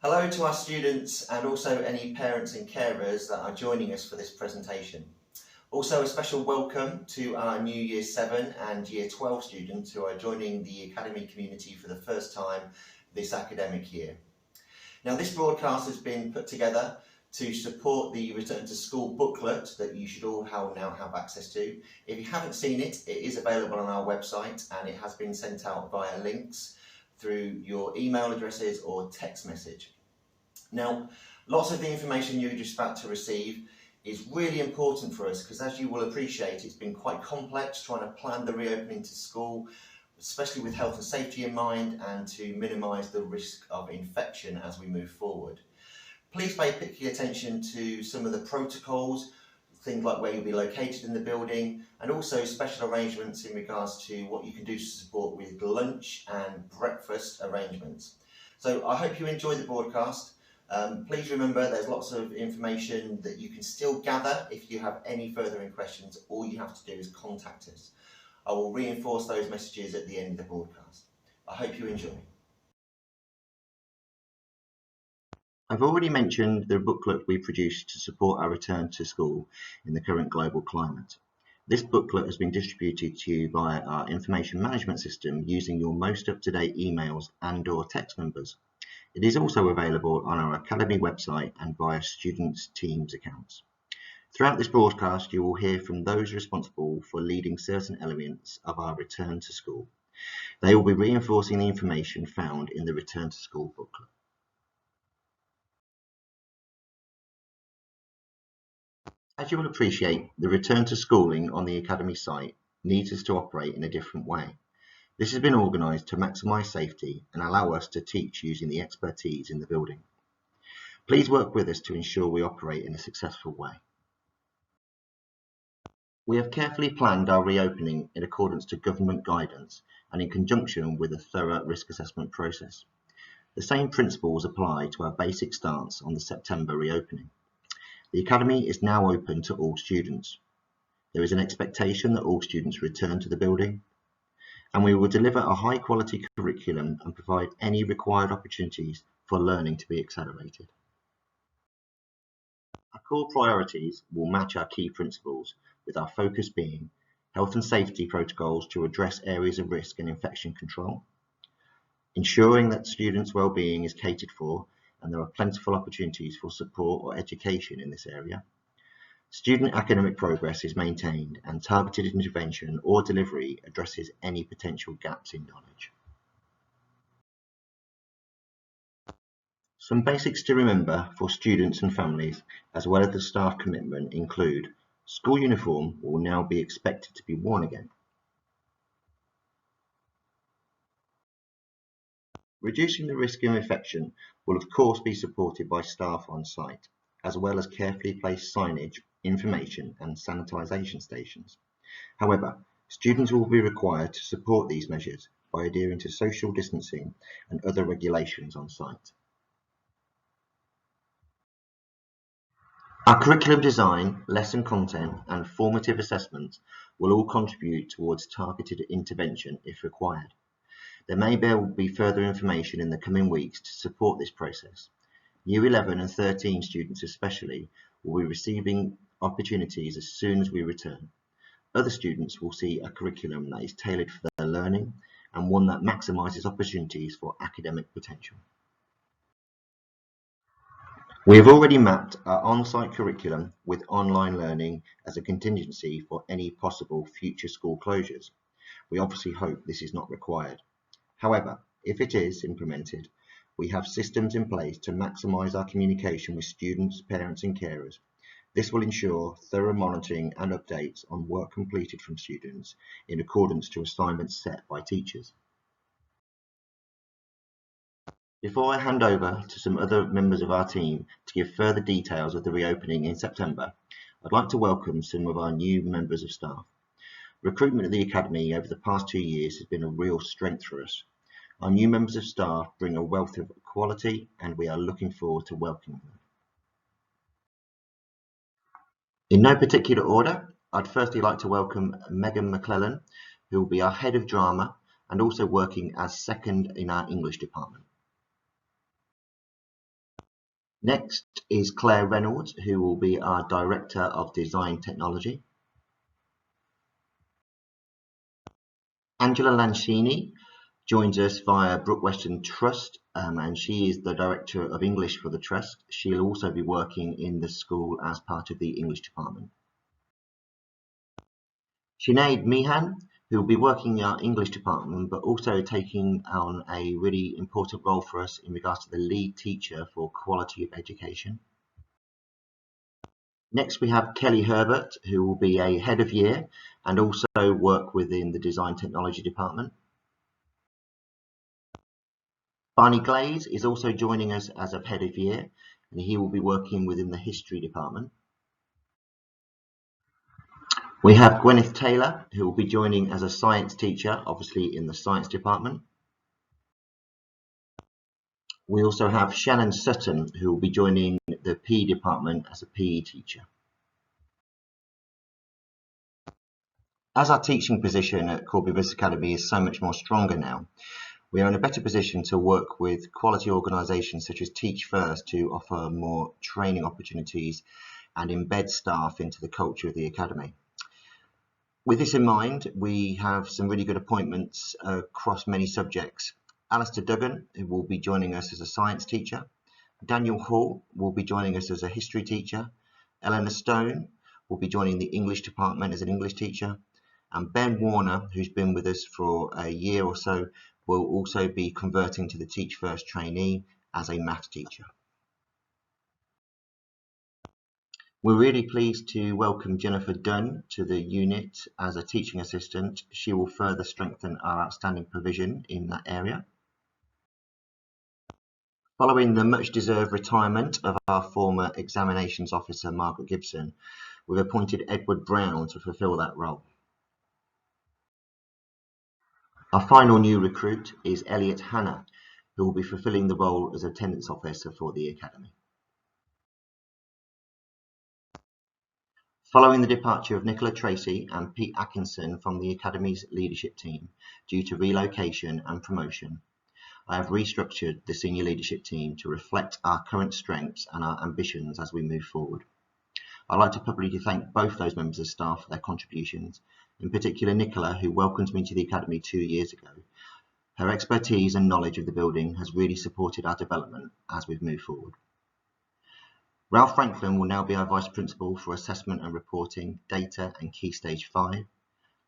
Hello to our students and also any parents and carers that are joining us for this presentation. Also a special welcome to our new Year 7 and Year 12 students who are joining the Academy community for the first time this academic year. Now this broadcast has been put together to support the Return to School booklet that you should all now have access to. If you haven't seen it, it is available on our website and it has been sent out via links through your email addresses or text message. Now, lots of the information you're just about to receive is really important for us because, as you will appreciate, it's been quite complex trying to plan the reopening to school, especially with health and safety in mind and to minimise the risk of infection as we move forward. Please pay particular attention to some of the protocols, things like where you'll be located in the building, and also special arrangements in regards to what you can do to support with lunch and breakfast arrangements. So I hope you enjoy the broadcast. Please remember there's lots of information that you can still gather. If you have any further questions, all you have to do is contact us. I will reinforce those messages at the end of the broadcast. I hope you enjoy. I've already mentioned the booklet we produced to support our return to school in the current global climate. This booklet has been distributed to you via our information management system using your most up-to-date emails and/or text numbers. It is also available on our Academy website and via students' Teams accounts. Throughout this broadcast, you will hear from those responsible for leading certain elements of our return to school. They will be reinforcing the information found in the Return to School booklet. As you will appreciate, the return to schooling on the Academy site needs us to operate in a different way. This has been organised to maximise safety and allow us to teach using the expertise in the building. Please work with us to ensure we operate in a successful way. We have carefully planned our reopening in accordance to government guidance and in conjunction with a thorough risk assessment process. The same principles apply to our basic stance on the September reopening. The Academy is now open to all students. There is an expectation that all students return to the building, and we will deliver a high-quality curriculum and provide any required opportunities for learning to be accelerated. Our core priorities will match our key principles, with our focus being health and safety protocols to address areas of risk and infection control, ensuring that students' well-being is catered for and there are plentiful opportunities for support or education in this area. Student academic progress is maintained and targeted intervention or delivery addresses any potential gaps in knowledge. Some basics to remember for students and families, as well as the staff commitment, include school uniform will now be expected to be worn again. Reducing the risk of infection will of course be supported by staff on site, as well as carefully placed signage, information and sanitisation stations. However, students will be required to support these measures by adhering to social distancing and other regulations on site. Our curriculum design, lesson content and formative assessments will all contribute towards targeted intervention if required. There may be further information in the coming weeks to support this process. Year 11 and 13 students especially will be receiving opportunities as soon as we return. Other students will see a curriculum that is tailored for their learning and one that maximises opportunities for academic potential. We have already mapped our on-site curriculum with online learning as a contingency for any possible future school closures. We obviously hope this is not required. However, if it is implemented, we have systems in place to maximise our communication with students, parents and carers. This will ensure thorough monitoring and updates on work completed from students in accordance to assignments set by teachers. Before I hand over to some other members of our team to give further details of the reopening in September, I'd like to welcome some of our new members of staff. Recruitment at the Academy over the past 2 years has been a real strength for us. Our new members of staff bring a wealth of quality and we are looking forward to welcoming them. In no particular order, I'd firstly like to welcome Megan McClellan, who will be our Head of Drama and also working as second in our English department. Next is Claire Reynolds, who will be our Director of Design Technology. Angela Lancini joins us via Brook Western Trust, and she is the Director of English for the Trust. She'll also be working in the school as part of the English department. Sinead Meehan, who will be working in our English department, but also taking on a really important role for us in regards to the lead teacher for quality of education. Next, we have Kelly Herbert, who will be a head of year and also work within the design technology department. Barney Glaze is also joining us as a head of year, and he will be working within the history department. We have Gwyneth Taylor, who will be joining as a science teacher, obviously in the science department. We also have Shannon Sutton, who will be joining the PE department as a PE teacher. As our teaching position at Corby Business Academy is so much more stronger now, we are in a better position to work with quality organisations such as Teach First to offer more training opportunities and embed staff into the culture of the Academy. With this in mind, we have some really good appointments across many subjects. Alistair Duggan, who will be joining us as a science teacher. Daniel Hall will be joining us as a history teacher. Eleanor Stone will be joining the English department as an English teacher. And Ben Warner, who's been with us for a year or so, will also be converting to the Teach First trainee as a maths teacher. We're really pleased to welcome Jennifer Dunn to the unit as a teaching assistant. She will further strengthen our outstanding provision in that area. Following the much-deserved retirement of our former examinations officer, Margaret Gibson, we've appointed Edward Brown to fulfil that role. Our final new recruit is Elliot Hanna, who will be fulfilling the role as attendance officer for the Academy. Following the departure of Nicola Tracy and Pete Atkinson from the Academy's leadership team due to relocation and promotion, I have restructured the senior leadership team to reflect our current strengths and our ambitions as we move forward. I'd like to publicly thank both those members of staff for their contributions, in particular Nicola, who welcomed me to the Academy 2 years ago. Her expertise and knowledge of the building has really supported our development as we've moved forward. Ralph Franklin will now be our Vice Principal for Assessment and Reporting, Data and Key Stage 5.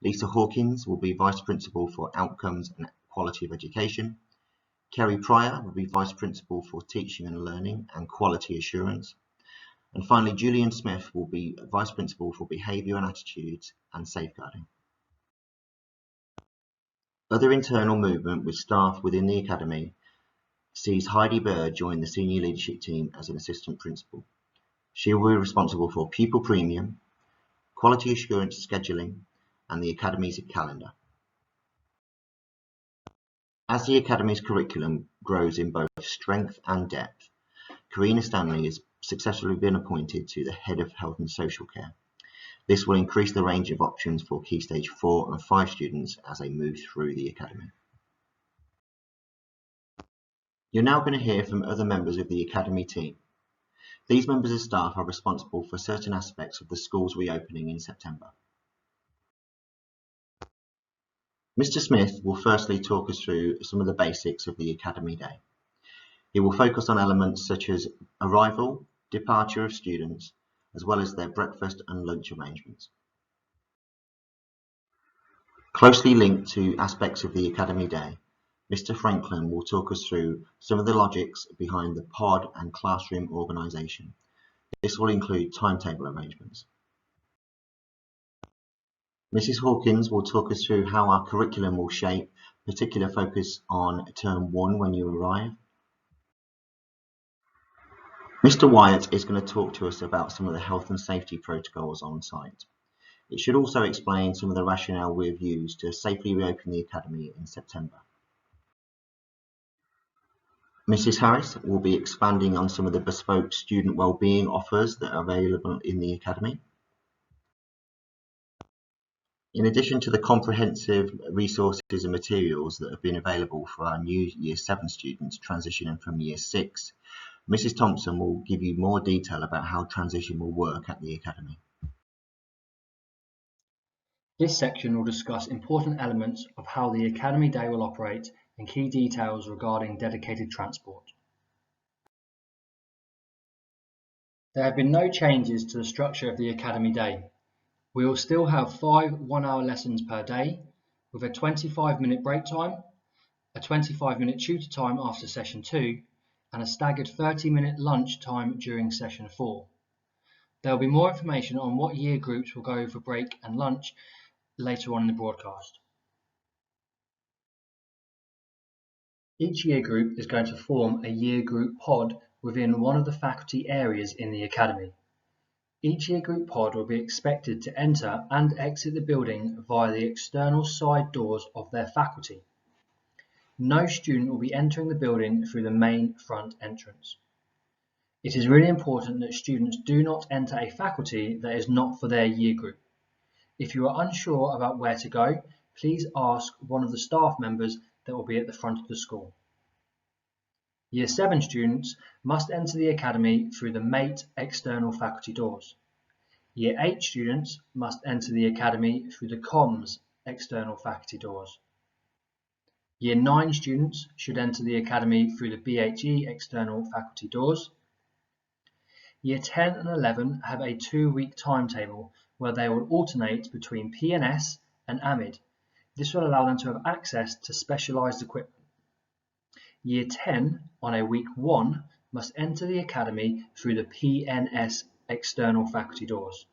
Lisa Hawkins will be Vice Principal for Outcomes and Quality of Education. Kerry Pryor will be Vice Principal for Teaching and Learning and Quality Assurance. And finally, Julian Smith will be Vice Principal for Behaviour and Attitudes and Safeguarding. Other internal movement with staff within the Academy sees Heidi Bird join the Senior Leadership Team as an Assistant Principal. She will be responsible for Pupil Premium, Quality Assurance Scheduling, and the Academy's calendar. As the Academy's curriculum grows in both strength and depth, Karina Stanley has successfully been appointed to the Head of Health and Social Care. This will increase the range of options for Key Stage 4 and 5 students as they move through the Academy. You're now going to hear from other members of the Academy team. These members of staff are responsible for certain aspects of the school's reopening in September. Mr. Smith will firstly talk us through some of the basics of the Academy Day. He will focus on elements such as arrival, departure of students, as well as their breakfast and lunch arrangements. Closely linked to aspects of the Academy Day, Mr. Franklin will talk us through some of the logics behind the pod and classroom organisation. This will include timetable arrangements. Mrs. Hawkins will talk us through how our curriculum will shape particular focus on term 1 when you arrive. Mr. Wyatt is going to talk to us about some of the health and safety protocols on site. It should also explain some of the rationale we have used to safely reopen the Academy in September. Mrs. Harris will be expanding on some of the bespoke student wellbeing offers that are available in the Academy. In addition to the comprehensive resources and materials that have been available for our new Year 7 students transitioning from Year 6, Mrs. Thompson will give you more detail about how transition will work at the Academy. This section will discuss important elements of how the Academy Day will operate and key details regarding dedicated transport. There have been no changes to the structure of the Academy Day. We will still have 5 one-hour lessons per day, with a 25-minute break time, a 25-minute tutor time after session 2, and a staggered 30-minute lunch time during session 4. There will be more information on what year groups will go for break and lunch later on in the broadcast. Each year group is going to form a year group pod within one of the faculty areas in the Academy. Each year group pod will be expected to enter and exit the building via the external side doors of their faculty. No student will be entering the building through the main front entrance. It is really important that students do not enter a faculty that is not for their year group. If you are unsure about where to go, please ask one of the staff members that will be at the front of the school. Year 7 students must enter the Academy through the MATE external faculty doors. Year 8 students must enter the Academy through the COMS external faculty doors. Year 9 students should enter the Academy through the BHE external faculty doors. Year 10 and 11 have a 2-week timetable where they will alternate between P&S and AMID. This will allow them to have access to specialised equipment. Year 10 on a week 1 must enter the Academy through the PNS external faculty doors.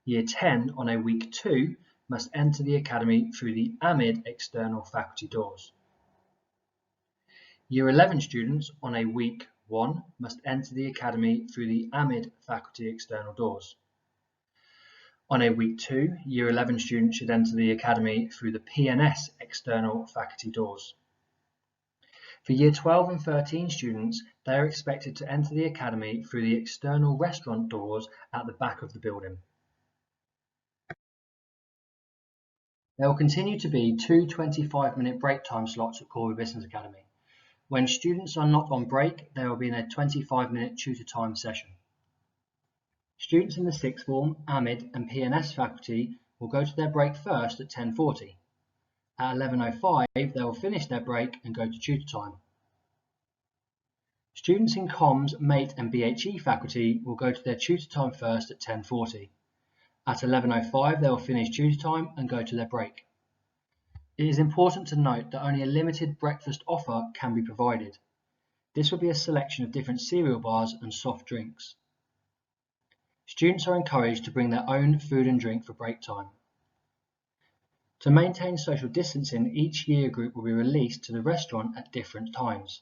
Year 10 on a week 2 must enter the Academy through the AMID external faculty doors. Year 11 students on a week 1 must enter the Academy through the AMID faculty external doors. On a week 2, Year 11 students should enter the Academy through the PNS external faculty doors. For Year 12 and 13 students, they are expected to enter the Academy through the external restaurant doors at the back of the building. There will continue to be 2 25-minute break time slots at Corby Business Academy. When students are not on break, they will be in a 25-minute tutor time session. Students in the 6th form, AMID and PNS faculty will go to their break first at 10:40. At 11:05, they will finish their break and go to tutor time. Students in COMS, MATE and BHE faculty will go to their tutor time first at 10:40. At 11:05, they will finish tutor time and go to their break. It is important to note that only a limited breakfast offer can be provided. This will be a selection of different cereal bars and soft drinks. Students are encouraged to bring their own food and drink for break time. To maintain social distancing, each year group will be released to the restaurant at different times.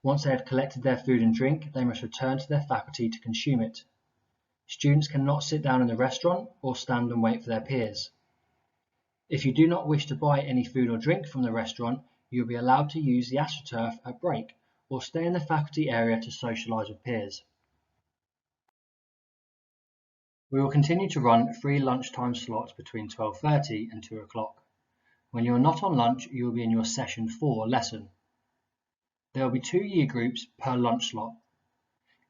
Once they have collected their food and drink, they must return to their faculty to consume it. Students cannot sit down in the restaurant or stand and wait for their peers. If you do not wish to buy any food or drink from the restaurant, you will be allowed to use the AstroTurf at break or stay in the faculty area to socialise with peers. We will continue to run free lunchtime slots between 12:30 and 2 o'clock. When you are not on lunch, you will be in your session 4 lesson. There will be 2 year groups per lunch slot.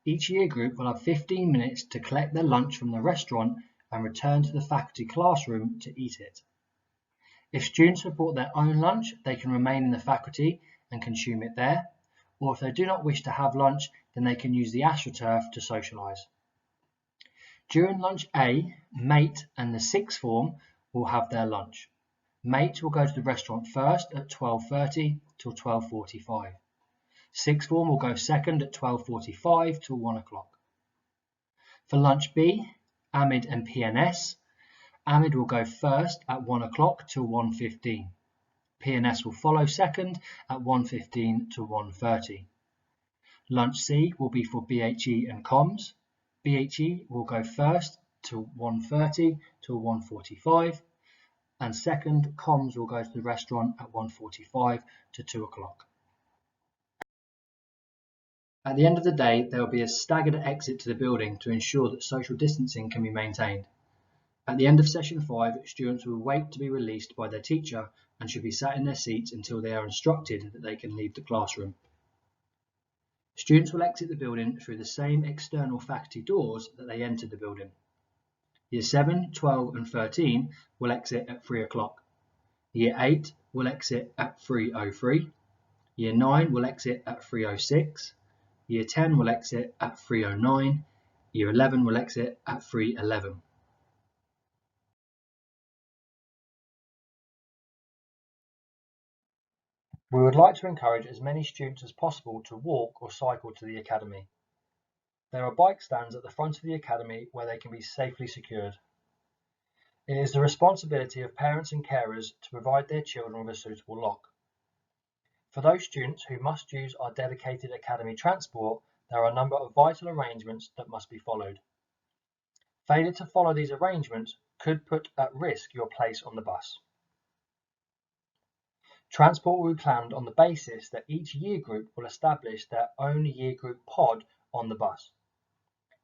Each year group will have 15 minutes to collect their lunch from the restaurant and return to the faculty classroom to eat it. If students have brought their own lunch, they can remain in the faculty and consume it there, or if they do not wish to have lunch, then they can use the AstroTurf to socialise. During lunch A, MATE and the 6th form will have their lunch. MATE will go to the restaurant first at 12:30 till 12:45. 6th form will go second at 12:45 till 1 o'clock. For lunch B, AMID and PNS, AMID will go first at 1 o'clock till 1:15. PNS will follow second at 1:15 to 1:30. Lunch C will be for BHE and COMS. BHE will go first to 1:30 till 1:45, and second, COMS will go to the restaurant at 1:45 to 2 o'clock. At the end of the day, there will be a staggered exit to the building to ensure that social distancing can be maintained. At the end of session 5, students will wait to be released by their teacher and should be sat in their seats until they are instructed that they can leave the classroom. Students will exit the building through the same external faculty doors that they entered the building. Year 7, 12 and 13 will exit at 3 o'clock. Year 8 will exit at 3:03. Year 9 will exit at 3:06. Year 10 will exit at 3:09. Year 11 will exit at 3:11. We would like to encourage as many students as possible to walk or cycle to the academy. There are bike stands at the front of the academy where they can be safely secured. It is the responsibility of parents and carers to provide their children with a suitable lock. For those students who must use our dedicated academy transport, there are a number of vital arrangements that must be followed. Failure to follow these arrangements could put at risk your place on the bus. Transport will be planned on the basis that each year group will establish their own year group pod on the bus.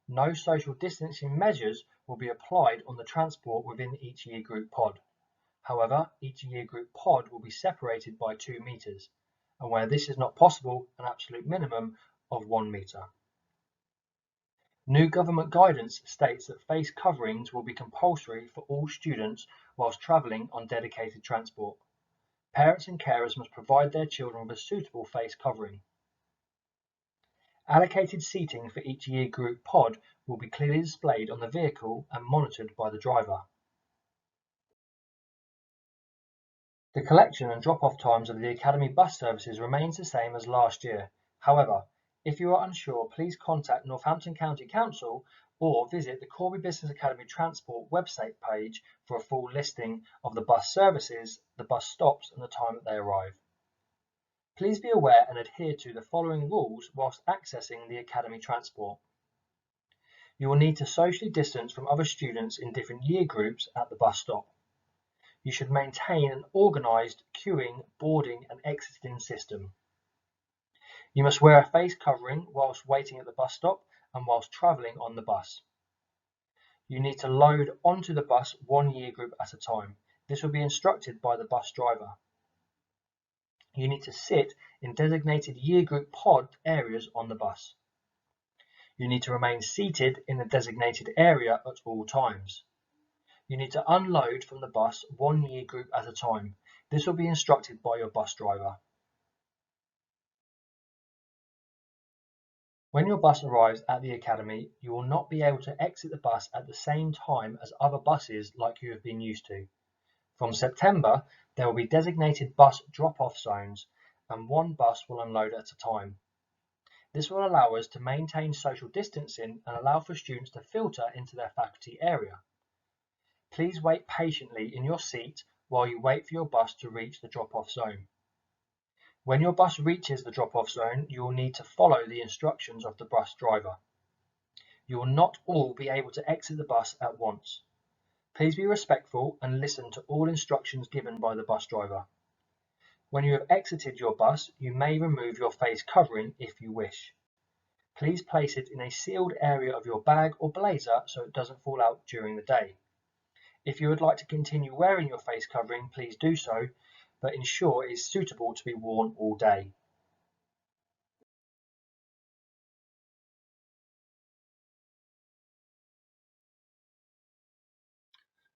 No social distancing measures will be applied on the transport within each year group pod. However, each year group pod will be separated by 2 meters, and where this is not possible, an absolute minimum of 1 meter. New government guidance states that face coverings will be compulsory for all students whilst travelling on dedicated transport. Parents and carers must provide their children with a suitable face covering. Allocated seating for each year group pod will be clearly displayed on the vehicle and monitored by the driver. The collection and drop-off times of the Academy bus services remains the same as last year. However, if you are unsure, please contact Northampton County Council or visit the Corby Business Academy Transport website page for a full listing of the bus services, the bus stops and the time that they arrive. Please be aware and adhere to the following rules whilst accessing the Academy transport. You will need to socially distance from other students in different year groups at the bus stop. You should maintain an organised queuing, boarding and exiting system. You must wear a face covering whilst waiting at the bus stop and whilst travelling on the bus. You need to load onto the bus one year group at a time. This will be instructed by the bus driver. You need to sit in designated year group pod areas on the bus. You need to remain seated in the designated area at all times. You need to unload from the bus one year group at a time. This will be instructed by your bus driver. When your bus arrives at the academy, you will not be able to exit the bus at the same time as other buses like you have been used to. From September, there will be designated bus drop-off zones and one bus will unload at a time. This will allow us to maintain social distancing and allow for students to filter into their faculty area. Please wait patiently in your seat while you wait for your bus to reach the drop-off zone. When your bus reaches the drop-off zone, you will need to follow the instructions of the bus driver. You will not all be able to exit the bus at once. Please be respectful and listen to all instructions given by the bus driver. When you have exited your bus, you may remove your face covering if you wish. Please place it in a sealed area of your bag or blazer so it doesn't fall out during the day. If you would like to continue wearing your face covering, please do so, but ensure it is suitable to be worn all day.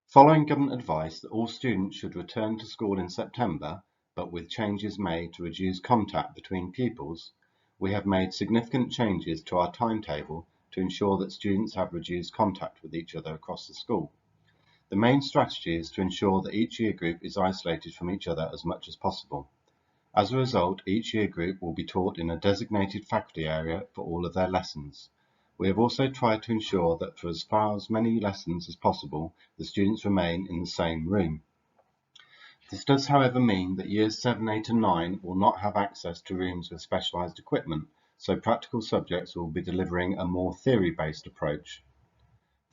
Following government advice that all students should return to school in September, but with changes made to reduce contact between pupils, we have made significant changes to our timetable to ensure that students have reduced contact with each other across the school. The main strategy is to ensure that each year group is isolated from each other as much as possible. As a result, each year group will be taught in a designated faculty area for all of their lessons. We have also tried to ensure that for as far as many lessons as possible, the students remain in the same room. This does, however, mean that years 7, 8 and 9 will not have access to rooms with specialised equipment, so practical subjects will be delivering a more theory-based approach.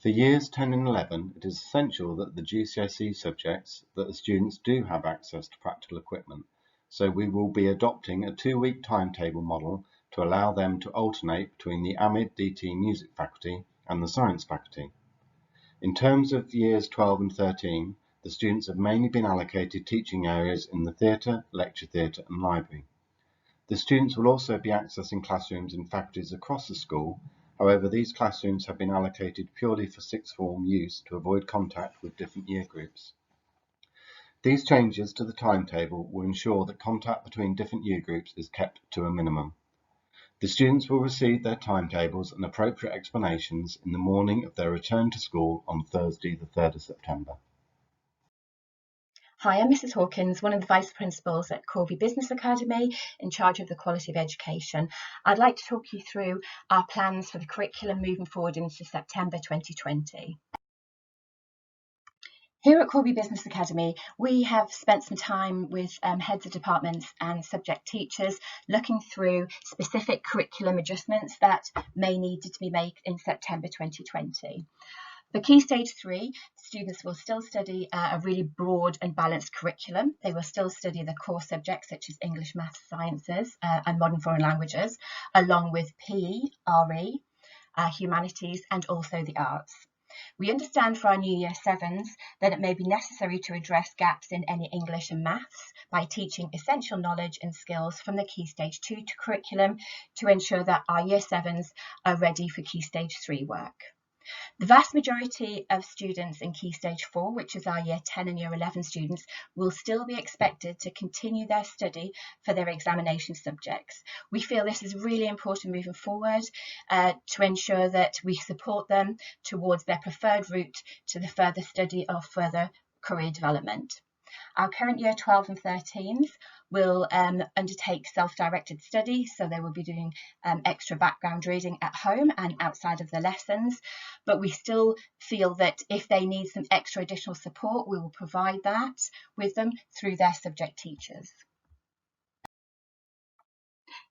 For years 10 and 11, it is essential that the GCSE subjects that the students do have access to practical equipment, so we will be adopting a 2-week timetable model to allow them to alternate between the AMID DT Music faculty and the Science faculty. In terms of years 12 and 13, the students have mainly been allocated teaching areas in the theatre, lecture theatre and library. The students will also be accessing classrooms in faculties across the school. However, these classrooms have been allocated purely for sixth form use to avoid contact with different year groups. These changes to the timetable will ensure that contact between different year groups is kept to a minimum. The students will receive their timetables and appropriate explanations in the morning of their return to school on Thursday, the 3rd of September. Hi, I'm Mrs Hawkins, one of the Vice Principals at Corby Business Academy, in charge of the quality of education. I'd like to talk you through our plans for the curriculum moving forward into September 2020. Here at Corby Business Academy, we have spent some time with heads of departments and subject teachers looking through specific curriculum adjustments that may need to be made in September 2020. For Key Stage 3, students will still study a really broad and balanced curriculum. They will still study the core subjects such as English, Maths, Sciences and Modern Foreign Languages, along with PE, RE, Humanities and also the Arts. We understand for our new Year 7s that it may be necessary to address gaps in any English and Maths by teaching essential knowledge and skills from the Key Stage 2 curriculum to ensure that our Year 7s are ready for Key Stage 3 work. The vast majority of students in Key Stage 4, which is our Year 10 and Year 11 students, will still be expected to continue their study for their examination subjects. We feel this is really important moving forward to ensure that we support them towards their preferred route to the further study or further career development. Our current Year 12 and 13s will undertake self-directed study, so they will be doing extra background reading at home and outside of the lessons, but we still feel that if they need some extra additional support, we will provide that with them through their subject teachers.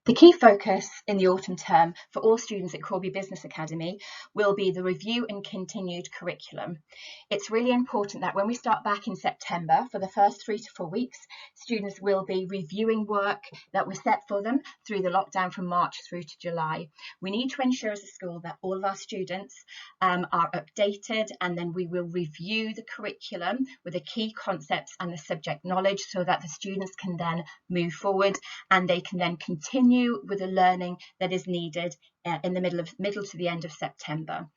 The key focus in the autumn term for all students at Corby Business Academy will be the review and continued curriculum. It's really important that when we start back in September, for the first 3 to 4 weeks, students will be reviewing work that was set for them through the lockdown from March through to July. We need to ensure as a school that all of our students are updated, and then we will review the curriculum with the key concepts and the subject knowledge so that the students can then move forward and they can then continue with the learning that is needed in the middle to the end of September.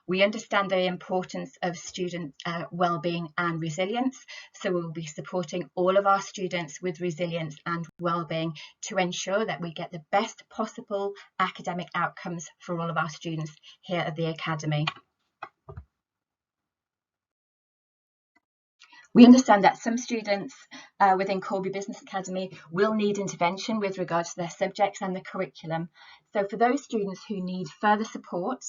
We understand the importance of student wellbeing and resilience, so we will be supporting all of our students with resilience and wellbeing to ensure that we get the best possible academic outcomes for all of our students here at the Academy. We understand that some students within Corby Business Academy will need intervention with regards to their subjects and the curriculum. So for those students who need further support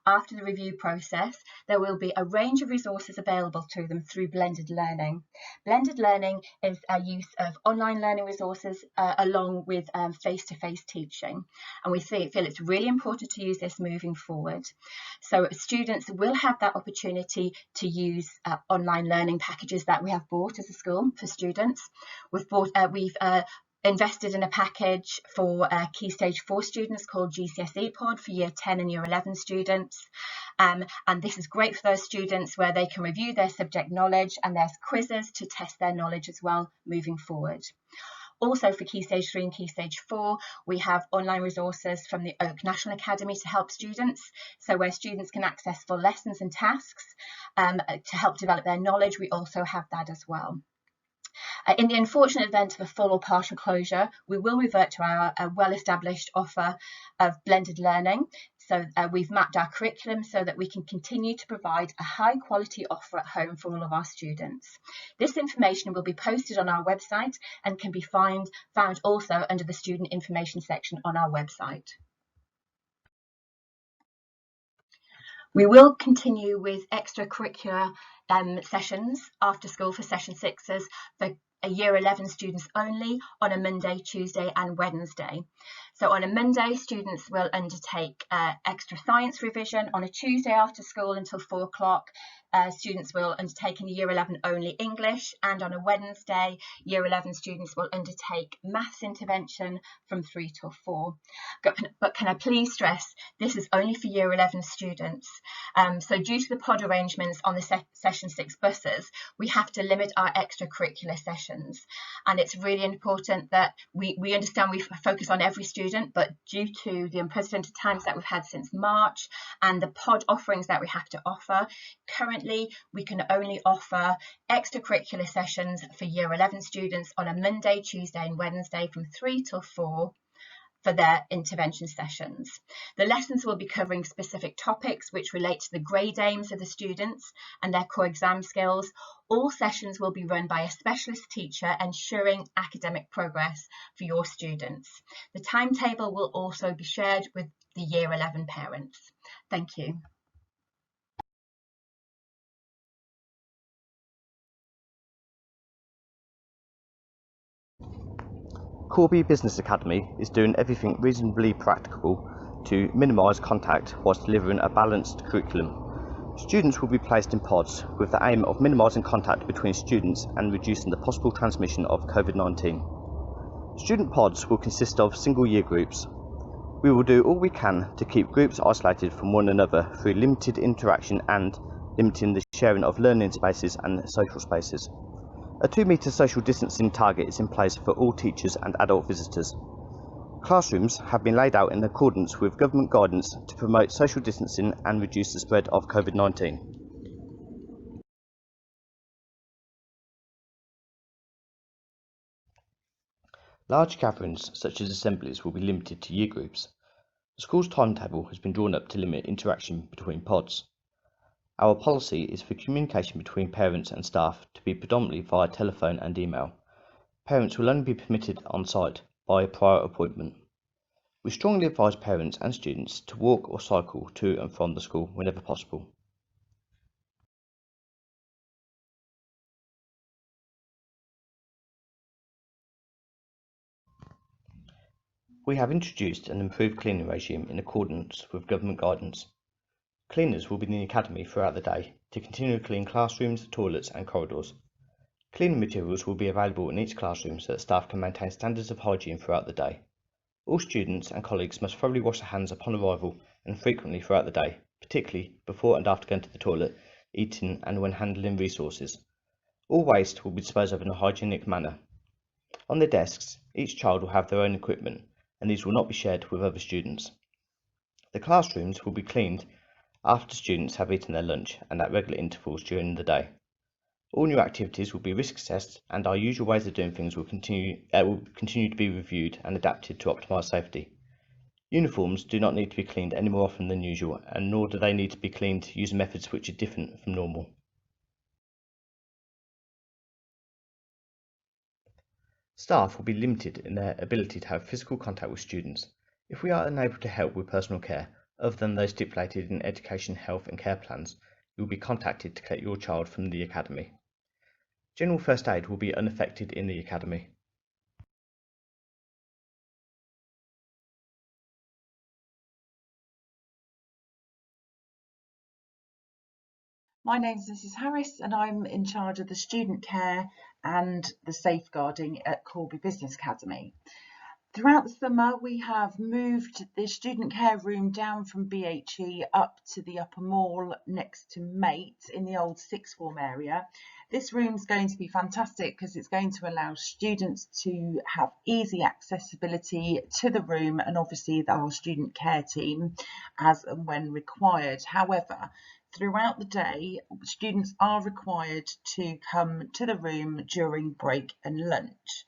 after the review process, there will be a range of resources available to them through blended learning. Blended learning is a use of online learning resources along with face-to-face teaching. And we feel it's really important to use this moving forward. So students will have that opportunity to use online learning packages that we have bought as a school for students. We've invested in a package for Key Stage 4 students called GCSE Pod for Year 10 and Year 11 students. And this is great for those students where they can review their subject knowledge, and there's quizzes to test their knowledge as well moving forward. Also for Key Stage 3 and Key Stage 4, we have online resources from the Oak National Academy to help students. So where students can access full lessons and tasks to help develop their knowledge, we also have that as well. In the unfortunate event of a full or partial closure, we will revert to our well-established offer of blended learning. So we've mapped our curriculum so that we can continue to provide a high quality offer at home for all of our students. This information will be posted on our website and can be found also under the student information section on our website. We will continue with extracurricular sessions after school for session 6s for Year 11 students only on a Monday, Tuesday and Wednesday. So on a Monday, students will undertake extra science revision. On a Tuesday after school until 4 o'clock, students will undertake in Year 11 only English, and on a Wednesday, Year 11 students will undertake maths intervention from 3 till 4. But can I please stress, this is only for Year 11 students. So due to the pod arrangements on the session 6 buses, we have to limit our extracurricular sessions sessions. And it's really important that we understand we focus on every student, but due to the unprecedented times that we've had since March and the pod offerings that we have to offer, currently we can only offer extracurricular sessions for Year 11 students on a Monday, Tuesday and Wednesday from 3 till 4 for their intervention sessions. The lessons will be covering specific topics which relate to the grade aims of the students and their core exam skills. All sessions will be run by a specialist teacher, ensuring academic progress for your students. The timetable will also be shared with the Year 11 parents. Thank you. Corby Business Academy is doing everything reasonably practicable to minimise contact whilst delivering a balanced curriculum. Students will be placed in pods with the aim of minimising contact between students and reducing the possible transmission of COVID-19. Student pods will consist of single year groups. We will do all we can to keep groups isolated from one another through limited interaction and limiting the sharing of learning spaces and social spaces. A 2-metre social distancing target is in place for all teachers and adult visitors. Classrooms have been laid out in accordance with government guidance to promote social distancing and reduce the spread of COVID-19. Large gatherings, such as assemblies, will be limited to year groups. The school's timetable has been drawn up to limit interaction between pods. Our policy is for communication between parents and staff to be predominantly via telephone and email. Parents will only be permitted on site by a prior appointment. We strongly advise parents and students to walk or cycle to and from the school whenever possible. We have introduced an improved cleaning regime in accordance with government guidance. Cleaners will be in the academy throughout the day to continue to clean classrooms, toilets and corridors. Cleaning materials will be available in each classroom so that staff can maintain standards of hygiene throughout the day. All students and colleagues must thoroughly wash their hands upon arrival and frequently throughout the day, particularly before and after going to the toilet, eating and when handling resources. All waste will be disposed of in a hygienic manner. On their desks, each child will have their own equipment and these will not be shared with other students. The classrooms will be cleaned after students have eaten their lunch and at regular intervals during the day. All new activities will be risk assessed and our usual ways of doing things will continue to be reviewed and adapted to optimise safety. Uniforms do not need to be cleaned any more often than usual, and nor do they need to be cleaned using methods which are different from normal. Staff will be limited in their ability to have physical contact with students. If we are unable to help with personal care, other than those stipulated in education, health and care plans, you will be contacted to collect your child from the academy. General first aid will be unaffected in the academy. My name is Mrs. Harris and I'm in charge of the student care and the safeguarding at Corby Business Academy. Throughout the summer we have moved the student care room down from BHE up to the upper mall next to Mate in the old sixth form area. This room is going to be fantastic because it's going to allow students to have easy accessibility to the room and obviously our student care team as and when required. However, throughout the day, students are required to come to the room during break and lunch.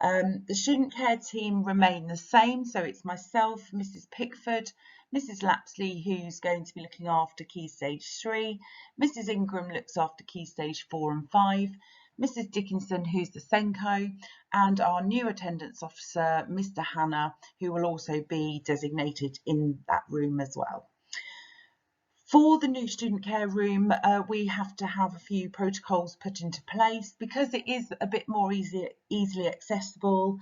The student care team remain the same, so it's myself, Mrs. Pickford, Mrs. Lapsley, who's going to be looking after Key Stage 3, Mrs. Ingram looks after Key Stage 4 and 5, Mrs. Dickinson, who's the Senko, and our new attendance officer, Mr. Hannah, who will also be designated in that room as well. For the new student care room, we have to have a few protocols put into place because it is a bit more easily accessible.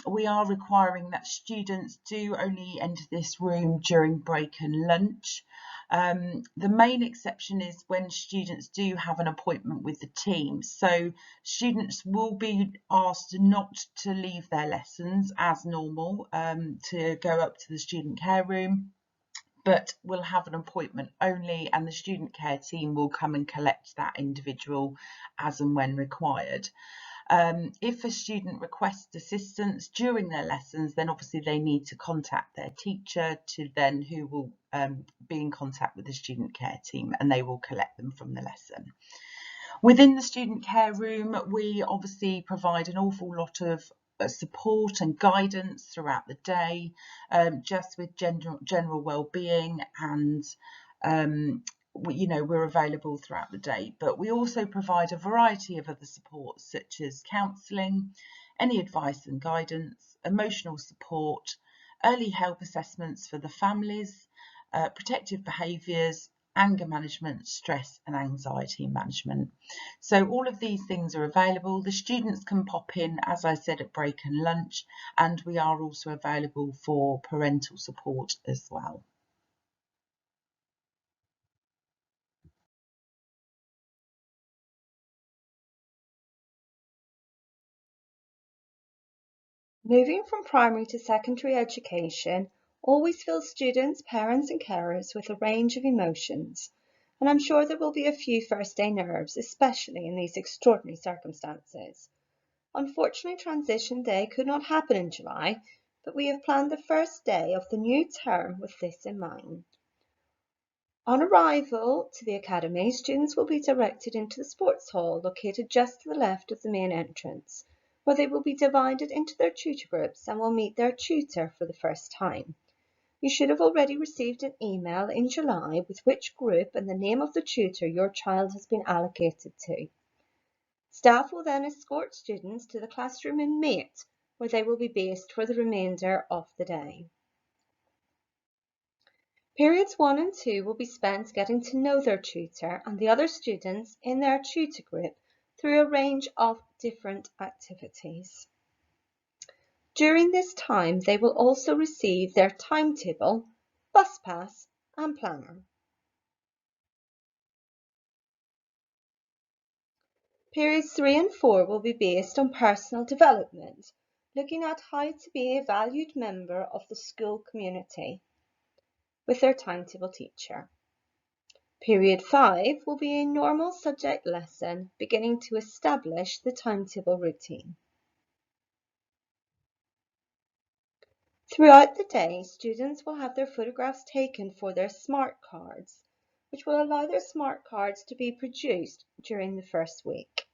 We are requiring that students do only enter this room during break and lunch. The main exception is when students do have an appointment with the team. So students will be asked not to leave their lessons as normal to go up to the student care room, but will have an appointment only and the student care team will come and collect that individual as and when required. If a student requests assistance during their lessons, then obviously they need to contact their teacher, who will be in contact with the student care team, and they will collect them from the lesson. Within the student care room, we obviously provide an awful lot of support and guidance throughout the day, just with general well-being, and we're available throughout the day. But we also provide a variety of other supports, such as counselling, any advice and guidance, emotional support, early help assessments for the families, protective behaviours, anger management, stress and anxiety management. So all of these things are available. The students can pop in, as I said, at break and lunch, and we are also available for parental support as well. Moving from primary to secondary education always fills students, parents and carers with a range of emotions, and I'm sure there will be a few first day nerves, especially in these extraordinary circumstances. Unfortunately, transition day could not happen in July, but we have planned the first day of the new term with this in mind. On arrival to the academy, students will be directed into the sports hall located just to the left of the main entrance, where they will be divided into their tutor groups and will meet their tutor for the first time. You should have already received an email in July with which group and the name of the tutor your child has been allocated to. Staff will then escort students to the classroom in Mate, where they will be based for the remainder of the day. Periods 1 and 2 will be spent getting to know their tutor and the other students in their tutor group through a range of different activities. During this time, they will also receive their timetable, bus pass and planner. Periods 3 and 4 will be based on personal development, looking at how to be a valued member of the school community with their timetable teacher. Period 5 will be a normal subject lesson beginning to establish the timetable routine. Throughout the day, students will have their photographs taken for their smart cards, which will allow their smart cards to be produced during the first week.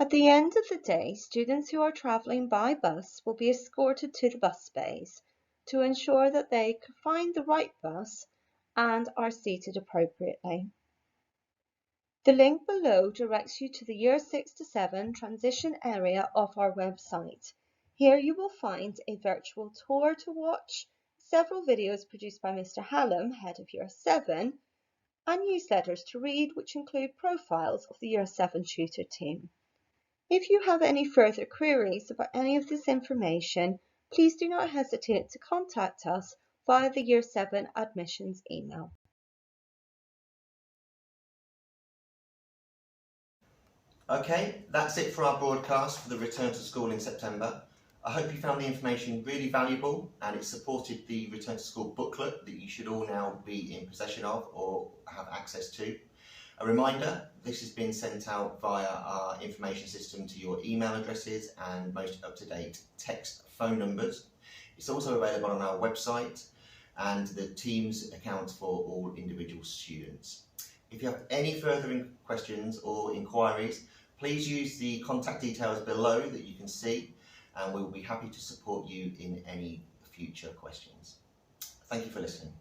At the end of the day, students who are travelling by bus will be escorted to the bus bays to ensure that they can find the right bus and are seated appropriately. The link below directs you to the Year 6 to 7 transition area of our website. Here you will find a virtual tour to watch, several videos produced by Mr. Hallam, Head of Year 7, and newsletters to read which include profiles of the Year 7 tutor team. If you have any further queries about any of this information, please do not hesitate to contact us via the Year 7 admissions email. Okay, that's it for our broadcast for the return to school in September. I hope you found the information really valuable and it supported the return to school booklet that you should all now be in possession of or have access to. A reminder, this has been sent out via our information system to your email addresses and most up-to-date text phone numbers. It's also available on our website and the Teams account for all individual students. If you have any further questions or inquiries, please use the contact details below that you can see and we will be happy to support you in any future questions. Thank you for listening.